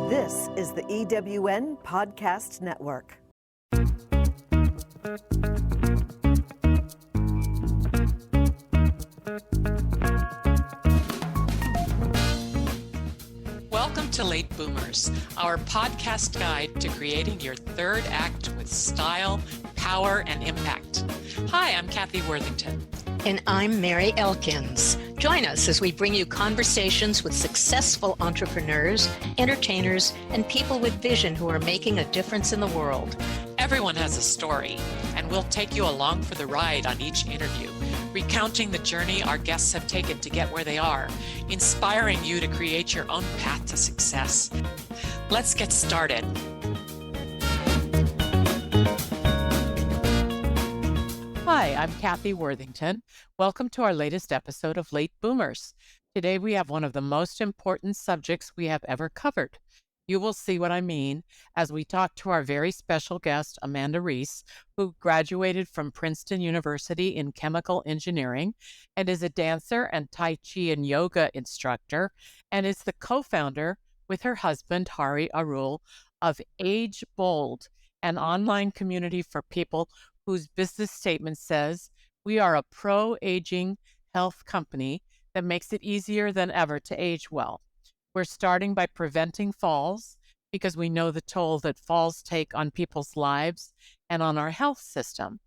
This is the EWN Podcast Network. Welcome to Late Boomers, our podcast guide to creating your third act with style, power, and impact. Hi, I'm Kathy Worthington. And I'm Mary Elkins. Join us as we bring you conversations with successful entrepreneurs, entertainers, and people with vision who are making a difference in the world. Everyone has a story, and we'll take you along for the ride on each interview, recounting the journey our guests have taken to get where they are, inspiring you to create your own path to success. Let's get started. Hi, I'm Kathy Worthington. Welcome to our latest episode of Late Boomers. Today we have one of the most important subjects we have ever covered. You will see what I mean as we talk to our very special guest, Amanda Rees, who graduated from Princeton University in chemical engineering and is a dancer and Tai Chi and yoga instructor, and is the co-founder with her husband, Hari Arul, of Age Bold, an online community for people whose business statement says, "We are a pro-aging health company that makes it easier than ever to age well. We're starting by preventing falls because we know the toll that falls take on people's lives and on our health system."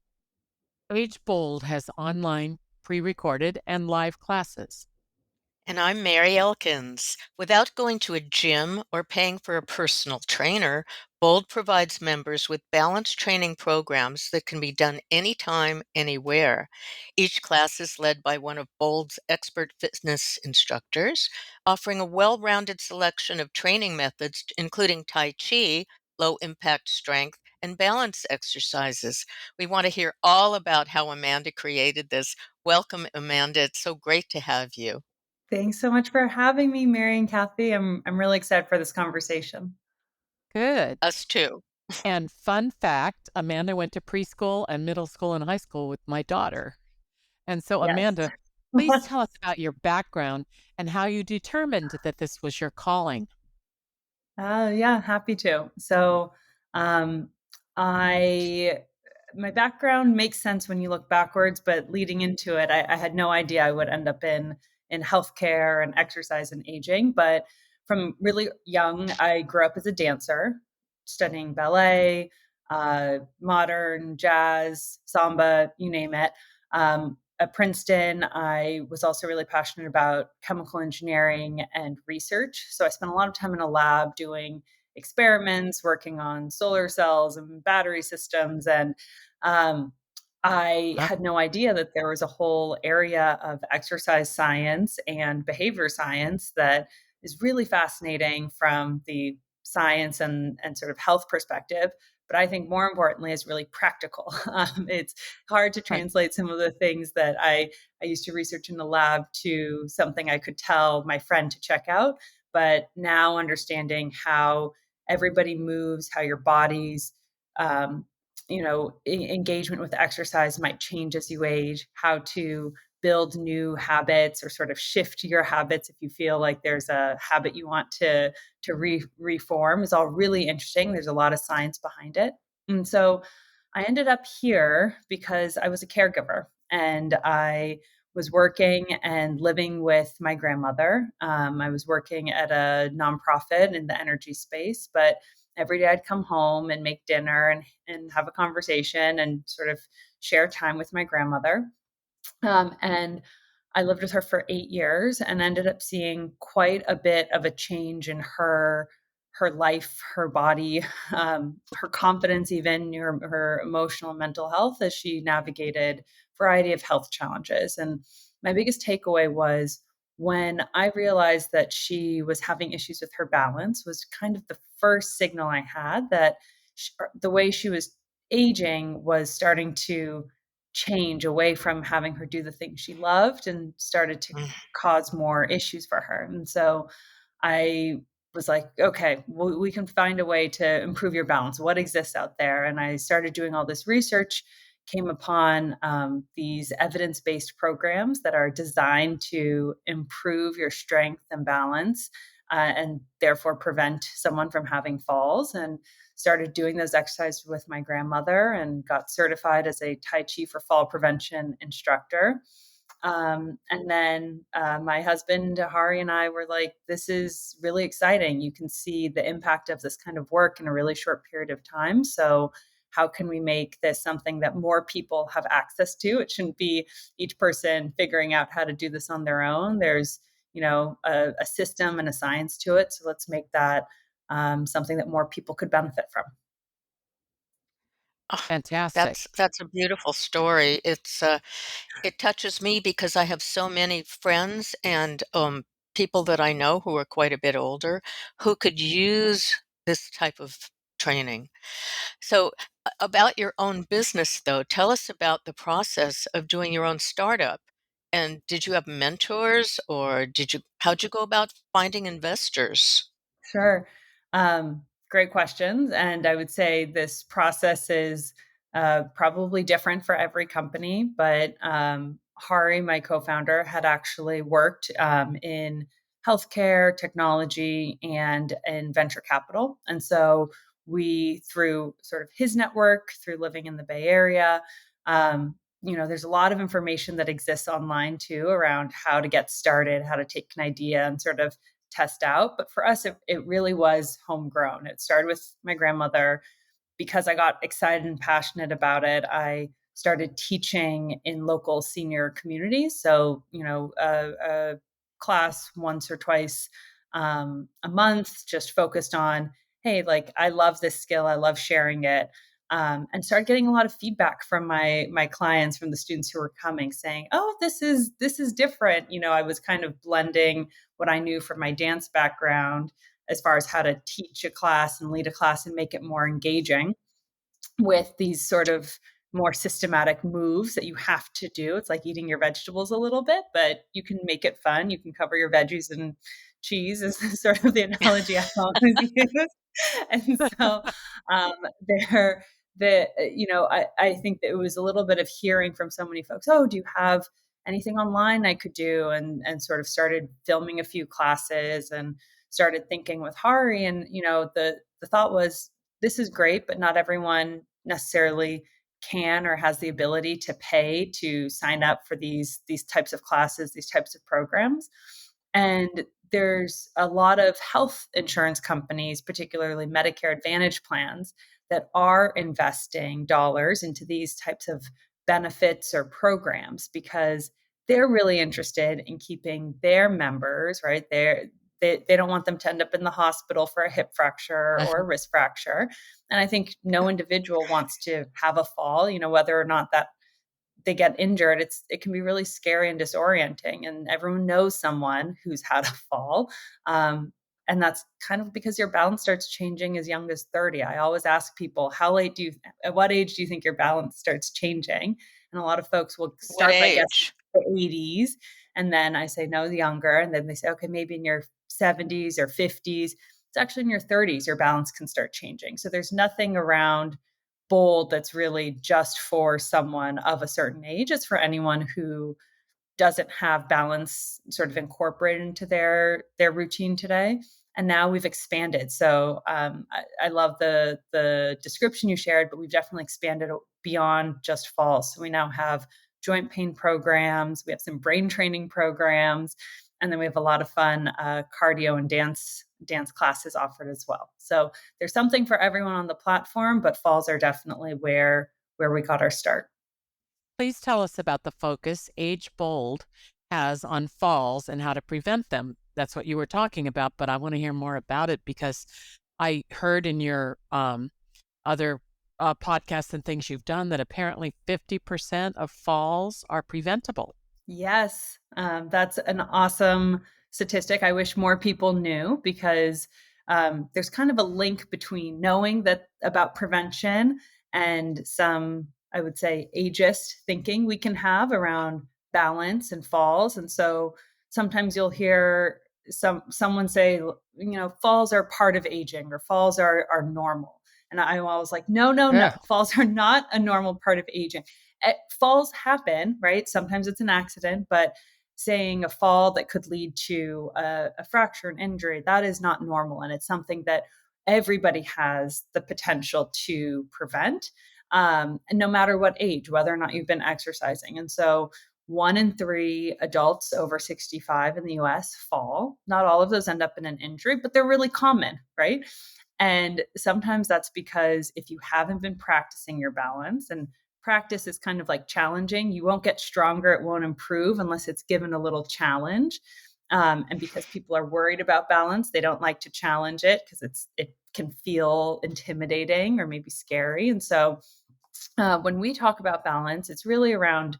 Age Bold has online, pre-recorded, and live classes. And I'm Mary Elkins. Without going to a gym or paying for a personal trainer, Bold provides members with balanced training programs that can be done anytime, anywhere. Each class is led by one of Bold's expert fitness instructors, offering a well-rounded selection of training methods, including Tai Chi, low-impact strength, and balance exercises. We want to hear all about how Amanda created this. Welcome, Amanda. It's so great to have you. Thanks so much for having me, Mary and Kathy. I'm really excited for this conversation. Good. Us too. And fun fact, Amanda went to preschool and middle school and high school with my daughter. And so, Yes. Amanda, please tell us about your background and how you determined that this was your calling. Yeah, happy to. So, um, my background makes sense when you look backwards, but leading into it, I had no idea I would end up in healthcare and exercise and aging. But from really young, I grew up as a dancer, studying ballet, modern, jazz, samba, you name it. At Princeton, I was also really passionate about chemical engineering and research. So I spent a lot of time in a lab doing experiments, working on solar cells and battery systems. And um, I Huh? had no idea that there was a whole area of exercise science and behavior science that is really fascinating from the science and sort of health perspective. But I think more importantly is really practical. It's hard to Right. translate some of the things that I used to research in the lab to something I could tell my friend to check out. But now understanding how everybody moves, how your body's um, engagement with exercise might change as you age, how to build new habits or sort of shift your habits if you feel like there's a habit you want to reform is all really interesting. There's a lot of science behind it. And so I ended up here because I was a caregiver and I was working and living with my grandmother. I was working at a nonprofit in the energy space, but every day I'd come home and make dinner and have a conversation and sort of share time with my grandmother. And I lived with her for 8 years and ended up seeing quite a bit of a change in her life, her body, her confidence, even her emotional and mental health as she navigated a variety of health challenges. And my biggest takeaway was when I realized that she was having issues with her balance was kind of the first signal I had that the way she was aging was starting to change away from having her do the things she loved and started to Mm. cause more issues for her. And so I was like, okay, well, we can find a way to improve your balance. What exists out there? And I started doing all this research, came upon these evidence-based programs that are designed to improve your strength and balance and therefore prevent someone from having falls. And started doing those exercises with my grandmother and got certified as a Tai Chi for fall prevention instructor. And then my husband, Hari, and I were like, this is really exciting. You can see the impact of this kind of work in a really short period of time. So, how can we make this something that more people have access to? It shouldn't be each person figuring out how to do this on their own. There's, a system and a science to it. So, let's make that something that more people could benefit from. Oh, Fantastic. that's a beautiful story. It touches me because I have so many friends and, people that I know who are quite a bit older who could use this type of training. So, about your own business, though, tell us about the process of doing your own startup. And did you have mentors, or how'd you go about finding investors? Sure. Great questions. And I would say this process is probably different for every company. But Hari, my co founder, had actually worked in healthcare, technology, and in venture capital. And so through sort of his network, through living in the Bay Area, there's a lot of information that exists online too around how to get started, how to take an idea and sort of test out. But for us, it really was homegrown. It started with my grandmother. Because I got excited and passionate about it, I started teaching in local senior communities. So, a class once or twice a month, just focused on, hey, like I love this skill, I love sharing it. And started getting a lot of feedback from my clients, from the students who were coming, saying, "Oh, this is different." I was kind of blending what I knew from my dance background as far as how to teach a class and lead a class and make it more engaging with these sort of more systematic moves that you have to do. It's like eating your vegetables a little bit, but you can make it fun. You can cover your veggies in cheese is sort of the analogy I always use. And so um, there, I think that it was a little bit of hearing from so many folks. Oh, do you have anything online I could do? And sort of started filming a few classes and started thinking with Hari. And the thought was, this is great, but not everyone necessarily can or has the ability to pay to sign up for these types of classes, these types of programs. And there's a lot of health insurance companies, particularly Medicare Advantage plans, that are investing dollars into these types of benefits or programs because they're really interested in keeping their members, right? They don't want them to end up in the hospital for a hip fracture or a wrist fracture. And I think no individual wants to have a fall, whether or not that they get injured, it can be really scary and disorienting. And everyone knows someone who's had a fall. And that's kind of because your balance starts changing as young as 30. I always ask people, at what age do you think your balance starts changing? And a lot of folks will What start by guessing age? the 80s. And then I say, no, younger. And then they say, okay, maybe in your 70s or 50s. It's actually in your 30s, your balance can start changing. So there's nothing around bold that's really just for someone of a certain age. It's for anyone who doesn't have balance sort of incorporated into their routine today. And now we've expanded. So I love the description you shared, but we've definitely expanded beyond just falls. So we now have joint pain programs. We have some brain training programs, and then we have a lot of fun cardio and dance classes offered as well. So there's something for everyone on the platform, but falls are definitely where we got our start. Please tell us about the focus Age Bold has on falls and how to prevent them. That's what you were talking about, but I want to hear more about it because I heard in your other podcasts and things you've done that apparently 50% of falls are preventable. Yes, that's an awesome statistic. I wish more people knew because there's kind of a link between knowing that about prevention and some, I would say, ageist thinking we can have around balance and falls. And so sometimes you'll hear someone say, falls are part of aging or falls are normal. And I'm always like, no, no, no, Yeah. falls are not a normal part of aging. Falls happen, right? Sometimes it's an accident, but saying a fall that could lead to a fracture, an injury, that is not normal. And it's something that everybody has the potential to prevent, and no matter what age, whether or not you've been exercising. And so 1 in 3 adults over 65 in the US fall. Not all of those end up in an injury, but they're really common, right? And sometimes that's because if you haven't been practicing your balance, and practice is kind of like challenging, you won't get stronger, it won't improve unless it's given a little challenge. And because people are worried about balance, they don't like to challenge it because it can feel intimidating or maybe scary. And so when we talk about balance, it's really around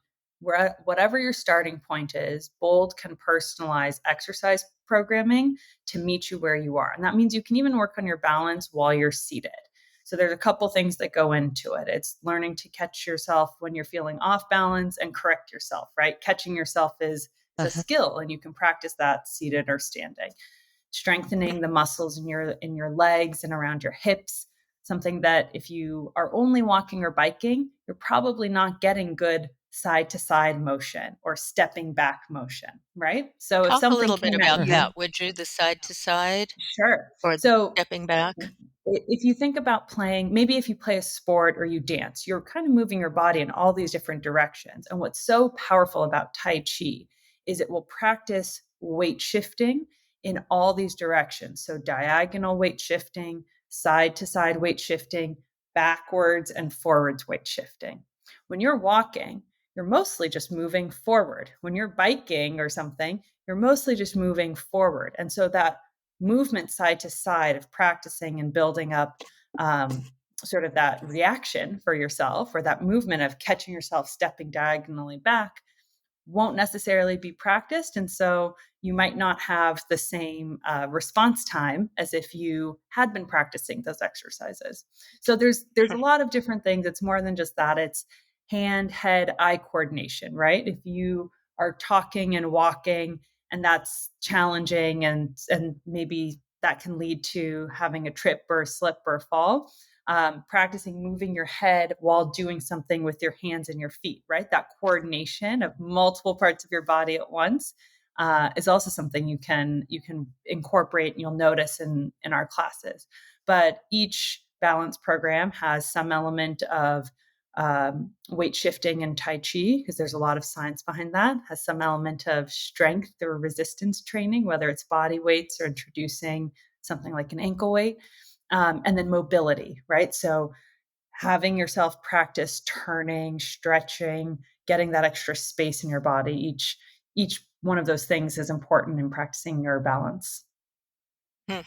whatever your starting point is. Bold can personalize exercise programming to meet you where you are. And that means you can even work on your balance while you're seated. So there's a couple things that go into it. It's learning to catch yourself when you're feeling off balance and correct yourself, right? Catching yourself is a Uh-huh. skill, and you can practice that seated or standing. Strengthening the muscles in your legs and around your hips, something that if you are only walking or biking, you're probably not getting good side to side motion or stepping back motion, right? So if Talk a something little bit came at about Uh-huh. you, that, would you? The side to side sure. or the So stepping back? if you think about playing, maybe if you play a sport or you dance, you're kind of moving your body in all these different directions. And what's so powerful about Tai Chi is it will practice weight shifting in all these directions. So diagonal weight shifting, side to side weight shifting, backwards and forwards weight shifting. When you're walking, you're mostly just moving forward. When you're biking or something, you're mostly just moving forward. And so that movement side to side of practicing and building up sort of that reaction for yourself, or that movement of catching yourself stepping diagonally back, won't necessarily be practiced. And so you might not have the same response time as if you had been practicing those exercises. So there's a lot of different things. It's more than just that. It's hand, head, eye coordination, right? If you are talking and walking and that's challenging, and maybe that can lead to having a trip or a slip or a fall, practicing moving your head while doing something with your hands and your feet, right? That coordination of multiple parts of your body at once is also something you can incorporate, and you'll notice in our classes. But each balance program has some element of weight shifting and Tai Chi, because there's a lot of science behind that, has some element of strength or resistance training, whether it's body weights or introducing something like an ankle weight, and then mobility, right? So having yourself practice turning, stretching, getting that extra space in your body. Each one of those things is important in practicing your balance. Hmm,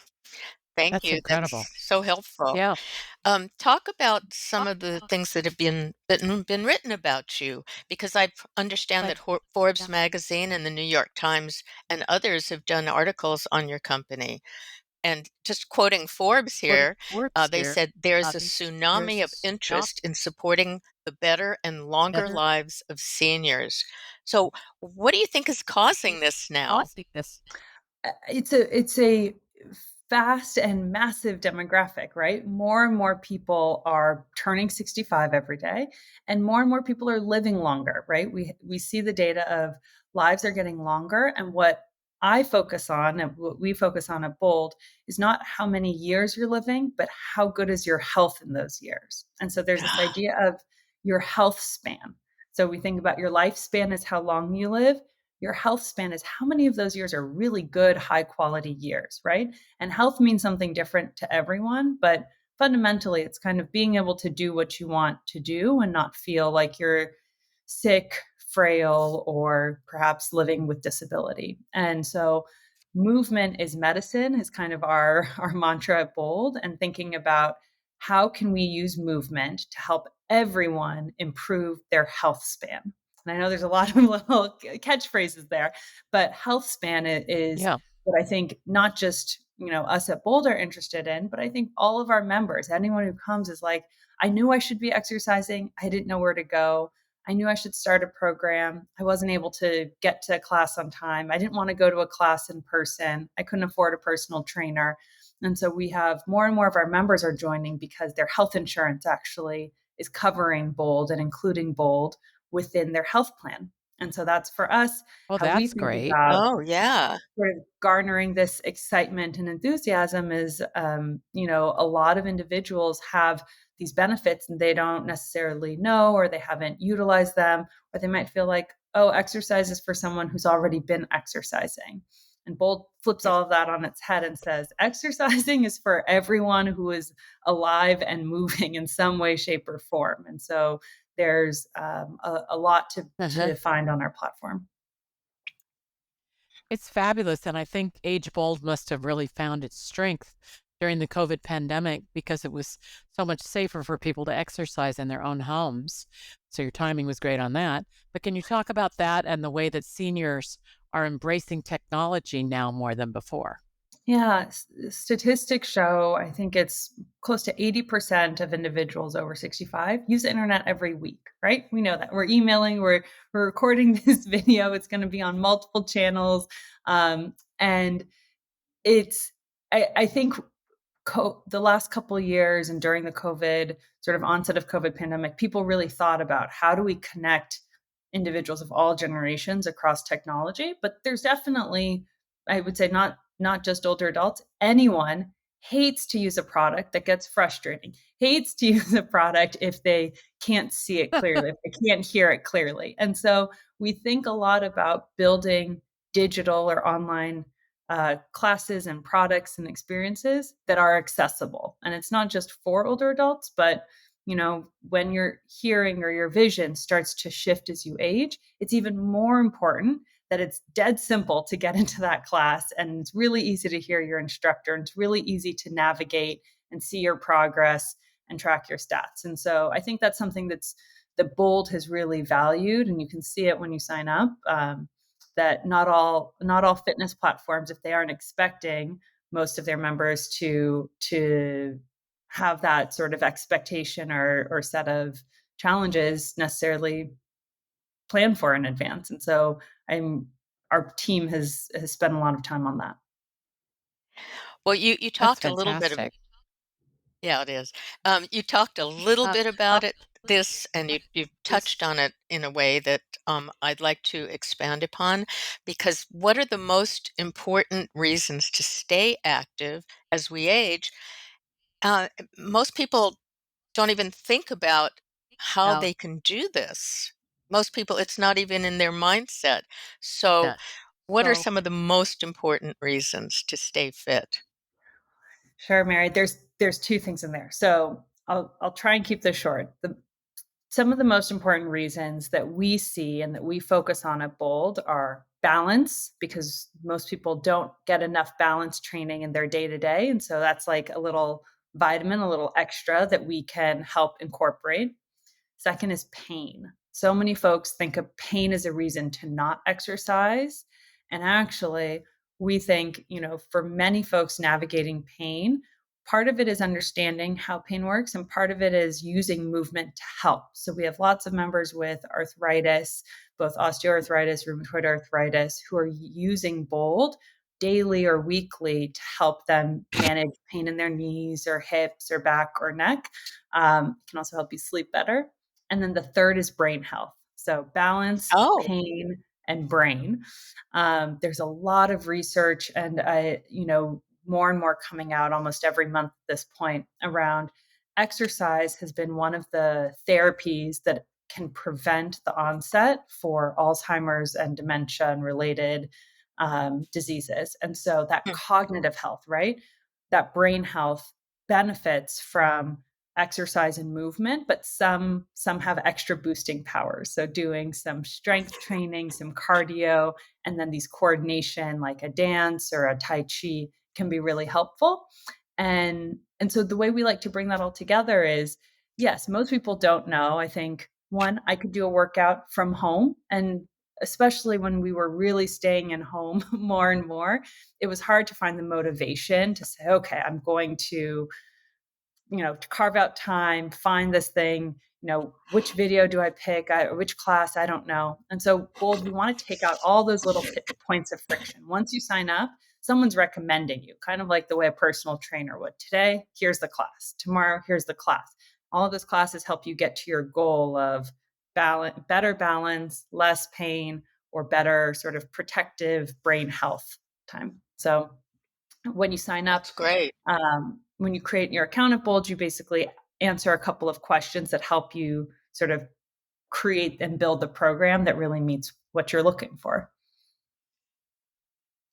thank That's you. incredible. That's so helpful. Yeah. Talk about some of the things that have been written about you, because I understand that Forbes magazine and the New York Times and others have done articles on your company. And just quoting Forbes here, they said there's a tsunami of interest in supporting the better and longer lives of seniors. So, what do you think is causing this now? It's a fast and massive demographic, right? More and more people are turning 65 every day, and more people are living longer, right? We see the data of lives are getting longer, and what I focus on and what we focus on at Bold is not how many years you're living, but how good is your health in those years. And so there's this idea of your health span. So we think about your lifespan as how long you live. Your health span is how many of those years are really good, high quality years, right? And health means something different to everyone, but fundamentally, it's kind of being able to do what you want to do and not feel like you're sick, frail, or perhaps living with disability. And so, movement is medicine is kind of our mantra at Bold, and thinking about how can we use movement to help everyone improve their health span. And I know there's a lot of little catchphrases there, but health span is Yeah. what I think not just us at Boulder are interested in, but I think all of our members, anyone who comes, is like, I knew I should be exercising. I didn't know where to go. I knew I should start a program. I wasn't able to get to a class on time. I didn't want to go to a class in person. I couldn't afford a personal trainer. And so we have more and more of our members are joining because their health insurance actually is covering Bold and including Bold within their health plan. And so that's for us Oh, how we that's think great. about Oh, yeah. sort of garnering this excitement and enthusiasm is, a lot of individuals have these benefits and they don't necessarily know, or they haven't utilized them, or they might feel like, oh, exercise is for someone who's already been exercising. And Bold flips all of that on its head and says, exercising is for everyone who is alive and moving in some way, shape, or form. And so there's a lot Uh-huh. to find on our platform. It's fabulous, and I think Age Bold must have really found its strength during the COVID pandemic because it was so much safer for people to exercise in their own homes. So your timing was great on that. But can you talk about that and the way that seniors are embracing technology now more than before? Yeah, statistics show I think it's close to 80% of individuals over 65 use the internet every week, right? We know that. We're emailing, we're recording this video, it's going to be on multiple channels. And it's I think the last couple of years and during the COVID sort of onset of COVID pandemic, people really thought about how do we connect individuals of all generations across technology. But there's definitely, I would say, not just older adults. Anyone hates to use a product that gets frustrating. Hates to use a product if they can't see it clearly, if they can't hear it clearly. And so we think a lot about building digital or online classes and products and experiences that are accessible. And it's not just for older adults, but when your hearing or your vision starts to shift as you age, it's even more important that it's dead simple to get into that class. And it's really easy to hear your instructor. And it's really easy to navigate and see your progress and track your stats. And so I think that's something that Bold has really valued. And you can see it when you sign up. That not all fitness platforms, if they aren't expecting most of their members to have that sort of expectation or set of challenges necessarily planned for in advance. And so I'm our team has spent a lot of time on that. Well, you That's talked a little bit of fantastic. yeah, it is. You talked a little Uh, bit about this, and you've this touched on it in a way that I'd like to expand upon, because what are the most important reasons to stay active as we age? Most people don't even think about how now, they can do this. Most people, it's not even in their mindset. So, yes. what are So, some of the most important reasons to stay fit? Sure, Mary. There's two things in there. So I'll try and keep this short. Some of the most important reasons that we see and that we focus on at Bold are balance, because most people don't get enough balance training in their day to day. And so that's like a little vitamin, a little extra that we can help incorporate. Second is pain. So many folks think of pain as a reason to not exercise. And actually, we think, for many folks navigating pain, part of it is understanding how pain works, and part of it is using movement to help. So we have lots of members with arthritis, both osteoarthritis, rheumatoid arthritis, who are using Bold daily or weekly to help them manage pain in their knees or hips or back or neck. It can also help you sleep better. And then the third is brain health. So balance, Oh, pain, and brain. There's a lot of research and more and more coming out almost every month at this point around exercise has been one of the therapies that can prevent the onset for Alzheimer's and dementia and related diseases. And so that hmm. cognitive health, right? That brain health benefits from exercise and movement, but some have extra boosting powers. So doing some strength training, some cardio, and then these coordination like a dance or a tai chi can be really helpful. And so the way we like to bring that all together is, yes, most people don't know. I think one, I could do a workout from home, and especially when we were really staying in home more and more, it was hard to find the motivation to say, okay, I'm going to carve out time, find this thing, which video do I pick, which class, I don't know. And so Bold, we want to take out all those little points of friction. Once you sign up, someone's recommending you, kind of like the way a personal trainer would. Today, here's the class. Tomorrow, here's the class. All of those classes help you get to your goal of better balance, less pain, or better sort of protective brain health time. So when you sign up, That's great. when you create your account at Bold, you basically answer a couple of questions that help you sort of create and build the program that really meets what you're looking for.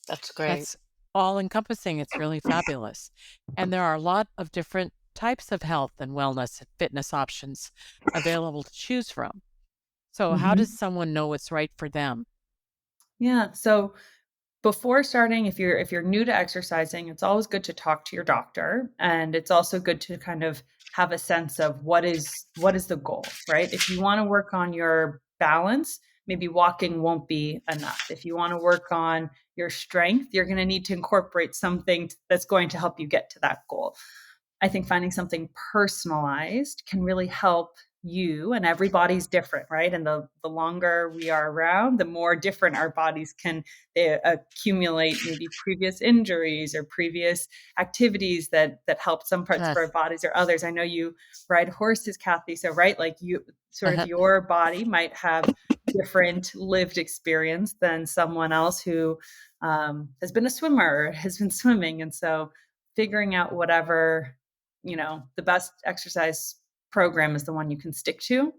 That's great. That's all encompassing. It's really fabulous. And there are a lot of different types of health and wellness and fitness options available to choose from. So, how does Mhm. someone know what's right for them? Yeah. So before starting, if you're new to exercising, it's always good to talk to your doctor, and it's also good to kind of have a sense of what is the goal, right? If you want to work on your balance, maybe walking won't be enough. If you want to work on your strength, you're going to need to incorporate something that's going to help you get to that goal. I think finding something personalized can really help you, and everybody's different, right? And the longer we are around, the more different our bodies can accumulate maybe previous injuries or previous activities that help some parts of our Yes. bodies or others. I know you ride horses, Kathy. So right, like you sort of your body might have different lived experience than someone else who has been a swimmer or has been swimming. And so figuring out whatever the best exercise program is the one you can stick to.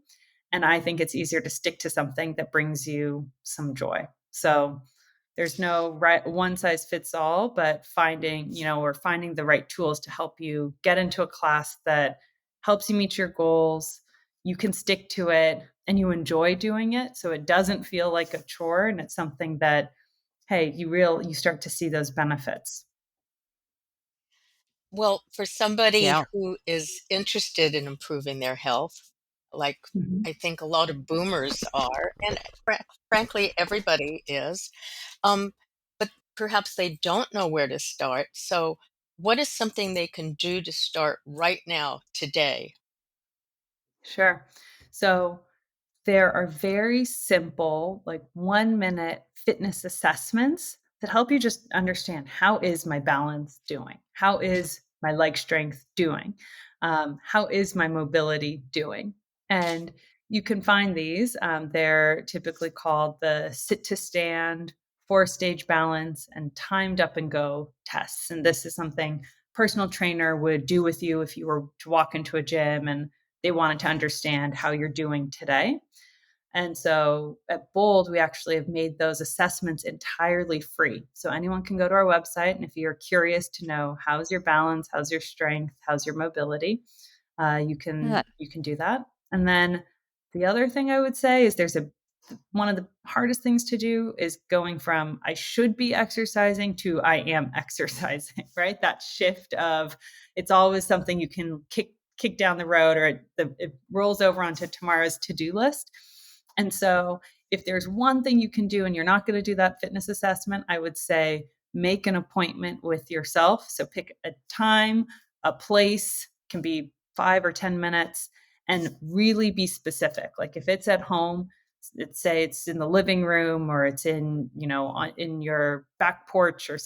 And I think it's easier to stick to something that brings you some joy. So there's no right one size fits all, but finding the right tools to help you get into a class that helps you meet your goals. You can stick to it and you enjoy doing it. So it doesn't feel like a chore, and it's something that, hey, you start to see those benefits. Well, for somebody Yeah. who is interested in improving their health, like Mhm. I think a lot of boomers are, and frankly, everybody is, um, but perhaps they don't know where to start. So, what is something they can do to start right now, today? Sure. So there are very simple, like 1 minute fitness assessments that help you just understand, how is my balance doing? How is my leg strength doing? How is my mobility doing? And you can find these. They're typically called the sit to stand, 4 stage balance, and timed up and go tests. And this is something personal trainer would do with you if you were to walk into a gym and they wanted to understand how you're doing today. And so at Bold, we actually have made those assessments entirely free. So anyone can go to our website. And if you're curious to know, how's your balance, how's your strength, how's your mobility, you can Good. you can do that. And then the other thing I would say is one of the hardest things to do is going from I should be exercising to I am exercising, right? That shift of, it's always something you can kick down the road, or it rolls over onto tomorrow's to-do list. And so if there's one thing you can do and you're not going to do that fitness assessment, I would say make an appointment with yourself. So pick a time, a place, can be 5 or 10 minutes, and really be specific. Like if it's at home, say it's in the living room, or it's in your back porch, or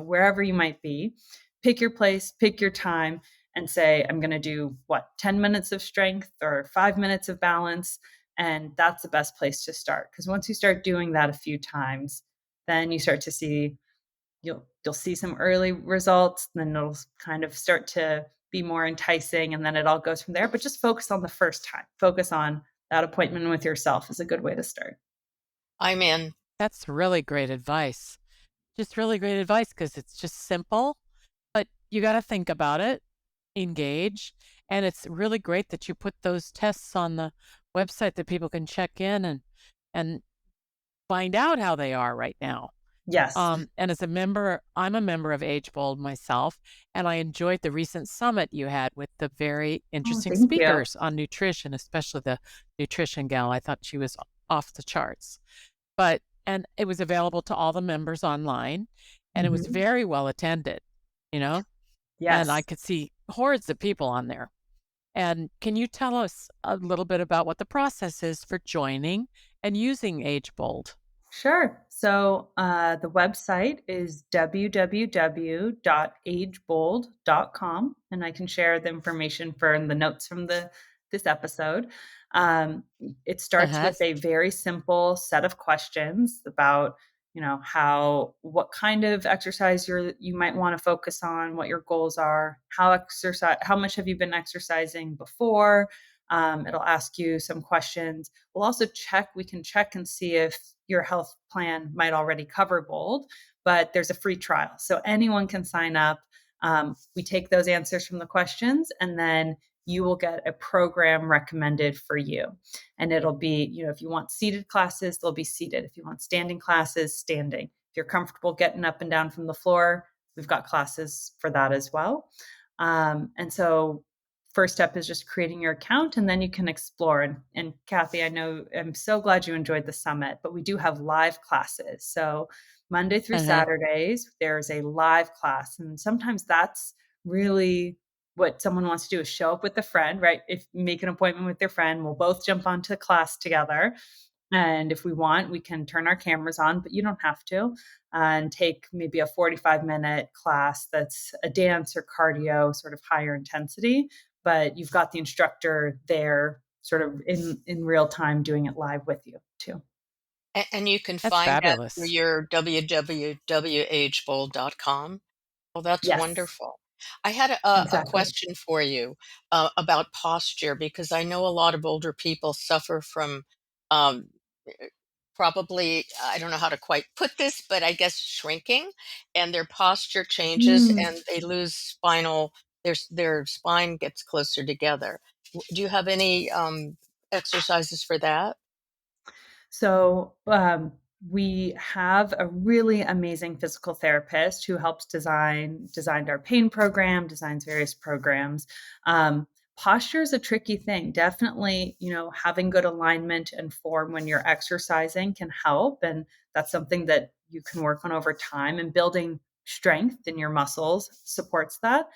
wherever you might be. Pick your place, pick your time, and say, I'm going to do 10 minutes of strength or 5 minutes of balance. And that's the best place to start, because once you start doing that a few times, then you start to see, you'll see some early results, then it'll kind of start to be more enticing, and then it all goes from there. But just focus on the first time. Focus on that appointment with yourself is a good way to start. I'm in. That's really great advice. Just really great advice because it's just simple, but you got to think about it, engage. And it's really great that you put those tests on the website that people can check in and find out how they are right now. Yes. And as a member, I'm a member of Age Bold myself, and I enjoyed the recent summit you had with the very Oh, interesting thank you. speakers on nutrition, especially the nutrition gal. I thought she was off the charts. And it was available to all the members online, and it was Mhm. very well attended, you know, and I Yes. could see hordes of people on there. And can you tell us a little bit about what the process is for joining and using Age Bold? Sure. So the website is www.agebold.com, and I can share the information for in the notes from the this episode. Um, it starts Uh-huh. with a very simple set of questions about, what kind of exercise you might want to focus on, what your goals are, how much have you been exercising before. It'll ask you some questions. We can check and see if your health plan might already cover bold, but there's a free trial. So anyone can sign up. We take those answers from the questions, and then you will get a program recommended for you. And it'll be, if you want seated classes, they'll be seated. If you want standing classes, standing. If you're comfortable getting up and down from the floor, we've got classes for that as well. And so first step is just creating your account, and then you can explore. And Kathy, I'm so glad you enjoyed the summit, but we do have live classes. So Monday through Uh-huh. Saturdays, there's a live class. And sometimes that's really what someone wants to do, is show up with a friend, right? If make an appointment with their friend, we'll both jump onto class together. And if we want, we can turn our cameras on, but you don't have to, and take maybe a 45-minute class that's a dance or cardio, sort of higher intensity, but you've got the instructor there sort of in real time doing it live with you too. And you can That's find that through fabulous. your www.agebold.com. Well, that's Yes, wonderful. I had a exactly. question for you about posture because I know a lot of older people suffer from um, eh, probably, I don't know how to quite put this, but I guess shrinking, and their posture changes Mm. and they lose their spine gets closer together. Do you have any exercises for that? So we have a really amazing physical therapist who helps designed our pain program, designs various programs. Um, Posture is a tricky thing. Definitely, having good alignment and form when you're exercising can help, and that's something that you can work on over time. And building strength in your muscles supports that.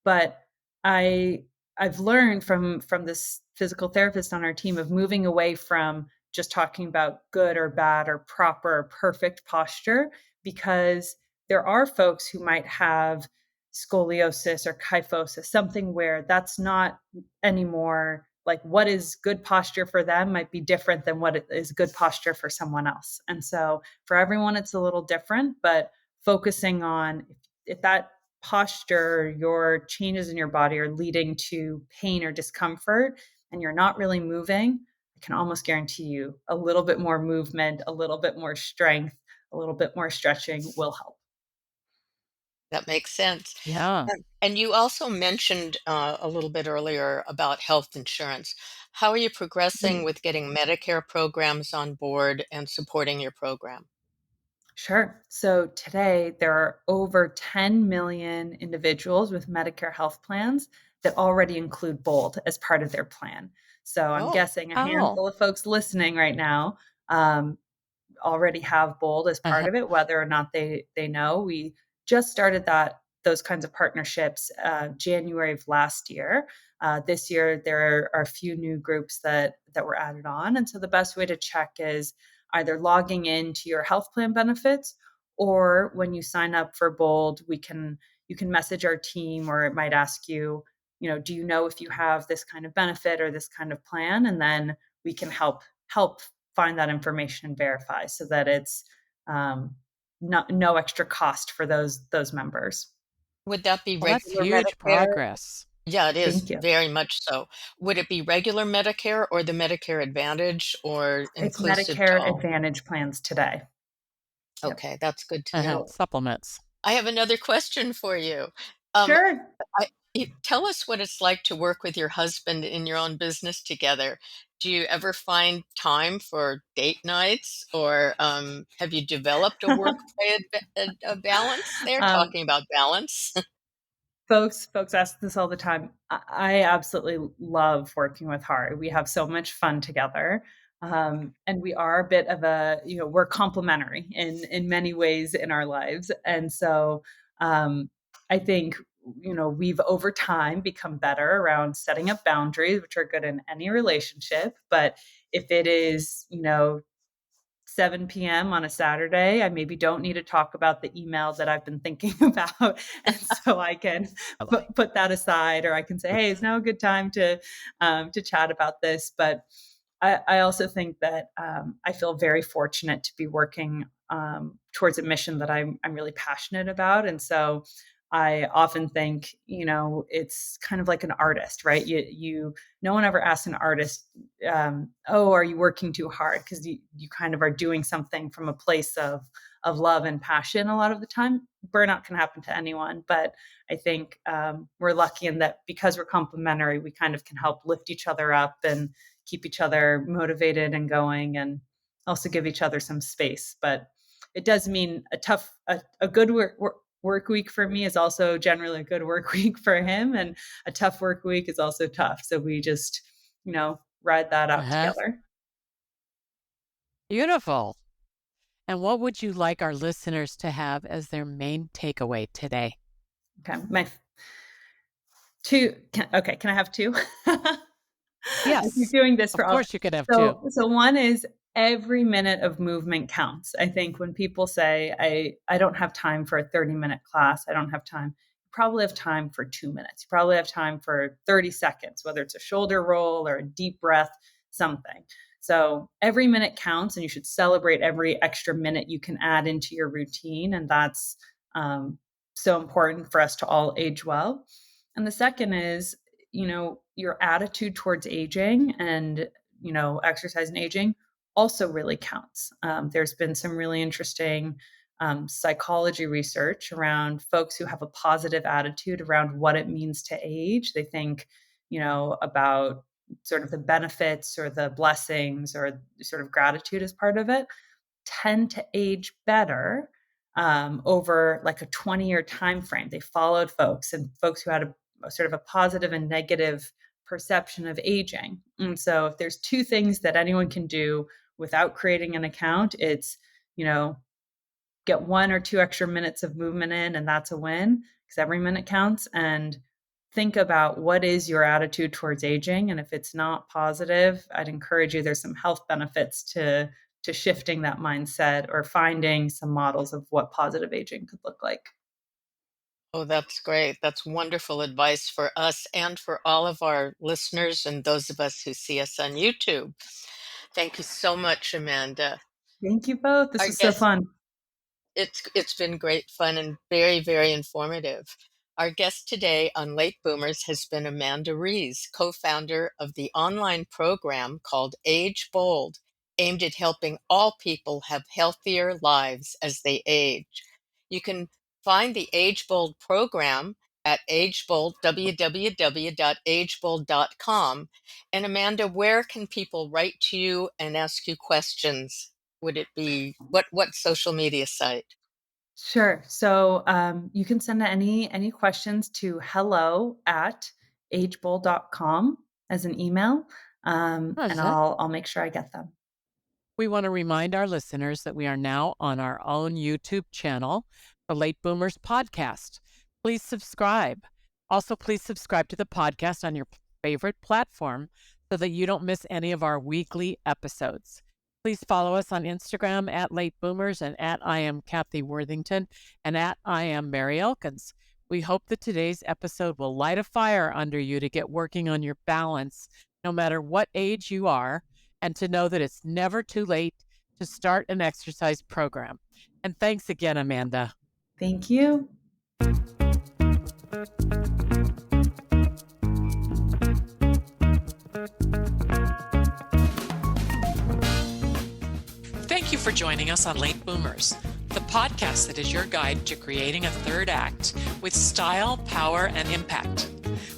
But I I've learned from this physical therapist on our team of moving away from just talking about good or bad or proper or perfect posture, because there are folks who might have scoliosis or kyphosis, something where that's not anymore like what is good posture for them might be different than what is good posture for someone else. And so for everyone, it's a little different, but focusing on if that posture, your changes in your body are leading to pain or discomfort, and you're not really moving, I can almost guarantee you a little bit more movement, a little bit more strength, a little bit more stretching will help. That makes sense. Yeah. And you also mentioned a little bit earlier about health insurance. How are you progressing Mm. with getting Medicare programs on board and supporting your program? Sure. So today there are over 10 million individuals with Medicare health plans that already include Bold as part of their plan. So I'm Oh, guessing a Oh. handful of folks listening right now um, already have Bold as part Uh-huh. of it, whether or not they know. We just started those kinds of partnerships January of last year. This year there are a few new groups that were added on, and so the best way to check is either logging into your health plan benefits, or when you sign up for Bold, you can message our team, or it might ask you, do you know if you have this kind of benefit or this kind of plan, and then we can help find that information and verify so that it's um, no extra cost for those members. would that be Well, that's regular huge Medicare? progress. Yeah, it is Thank you. very much so. Would it be regular Medicare or the Medicare Advantage or It's inclusive to Medicare all? Advantage plans today. Yep. Okay, that's good to Uh-huh. know. Supplements. I have another question for you. Um, Sure. tell us what it's like to work with your husband in your own business together. Do you ever find time for date nights, or have you developed a a balance there? um, Talking about balance. folks ask this all the time. I absolutely love working with Hari. We have so much fun together. And we are a bit of we're complementary in many ways in our lives. And so um, I think, we've over time become better around setting up boundaries, which are good in any relationship. But if it is, 7 p.m. on a Saturday, I maybe don't need to talk about the email that I've been thinking about. And so I can I like. put that aside, or I can say, hey, it's now a good time to chat about this. But I also think that I feel very fortunate to be working towards a mission that I'm really passionate about. And so I often think, it's kind of like an artist, right? No one ever asks an artist, oh, are you working too hard? Because you kind of are doing something from a place of love and passion a lot of the time. Burnout can happen to anyone, but I think we're lucky in that because we're complementary, we kind of can help lift each other up and keep each other motivated and going, and also give each other some space. But it does mean a good work week for me is also generally a good work week for him, and a tough work week is also tough. So we just, ride that out Uh-huh. together. Beautiful. And what would you like our listeners to have as their main takeaway today? Okay. Can I have two? I keep Yes, doing this of for all. course you could have two. So one is every minute of movement counts. I think when people say, I don't have time for a 30-minute class, I don't have time, you probably have time for 2 minutes. You probably have time for 30 seconds, whether it's a shoulder roll or a deep breath, something. So every minute counts, and you should celebrate every extra minute you can add into your routine. And that's so important for us to all age well. And the second is, your attitude towards aging and, exercise and aging also really counts. There's been some really interesting psychology research around folks who have a positive attitude around what it means to age. They think, about sort of the benefits or the blessings or sort of gratitude as part of it, tend to age better over like a 20-year time frame. They followed folks who had a sort of a positive and negative perception of aging. And so if there's two things that anyone can do without creating an account, it's, get 1 or 2 extra minutes of movement in, and that's a win because every minute counts. And think about what is your attitude towards aging. And if it's not positive, I'd encourage you, there's some health benefits to shifting that mindset or finding some models of what positive aging could look like. Oh, that's great. That's wonderful advice for us and for all of our listeners and those of us who see us on YouTube. Thank you so much, Amanda. Thank you both. This Our was so guest fun. It's been great fun and very, very informative. Our guest today on Late Boomers has been Amanda Rees, co-founder of the online program called Age Bold, aimed at helping all people have healthier lives as they age. You can find the Age Bold program at www.agebold.com. And Amanda, where can people write to you and ask you questions? Would it be what social media site? Sure. So you can send any questions to hello@agebold.com as an email, and That's it. I'll make sure I get them. We want to remind our listeners that we are now on our own YouTube channel, the Late Boomers Podcast. Please subscribe. Also, please subscribe to the podcast on your favorite platform so that you don't miss any of our weekly episodes. Please follow us on Instagram at Late Boomers and at I am Kathy Worthington and at I am Mary Elkins. We hope that today's episode will light a fire under you to get working on your balance, no matter what age you are, and to know that it's never too late to start an exercise program. And thanks again, Amanda. Thank you. Thank you for joining us on Late Boomers, the podcast that is your guide to creating a third act with style, power, and impact.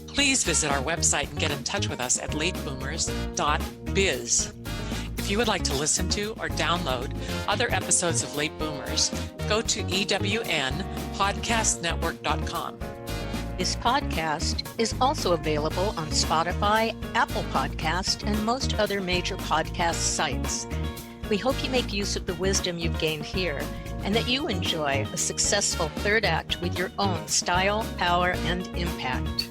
Please visit our website and get in touch with us at Lateboomers.biz. If you would like to listen to or download other episodes of Late Boomers, go to ewnpodcastnetwork.com. This podcast is also available on Spotify, Apple Podcast, and most other major podcast sites. We hope you make use of the wisdom you've gained here and that you enjoy a successful third act with your own style, power, and impact.